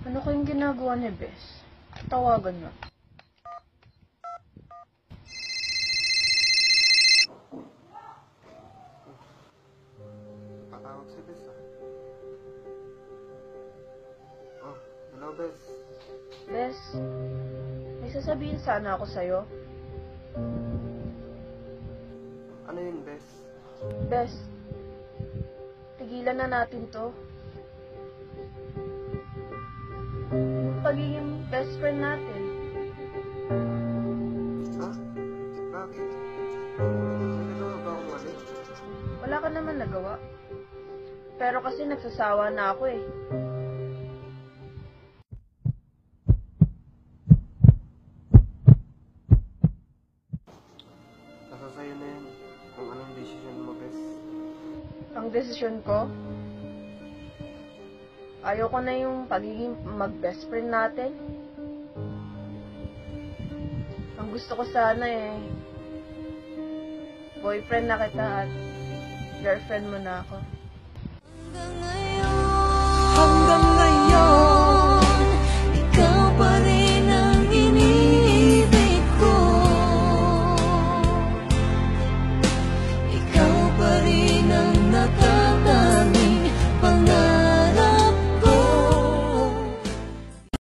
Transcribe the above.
Ano kayong ginagawa ni Bes? Tawagan mo. Patawag si Bes ah. Oh, hello Bes. Bes, may sasabihin sana ako sa'yo. Ano yun Bes? Bes, tigilan na natin to. Yung pagiging best friend natin. Ha? Bakit? May nagawa ba akong mali? Wala ka naman nagawa. Pero kasi nagsasawa na ako eh. Nasa sa'yo na yan. Kung anong desisyon mo Bes. Ang desisyon ko, ayoko na yung pagiging mag-best friend natin. Ang gusto ko sana eh, boyfriend na kita at girlfriend mo na ako. Hanggang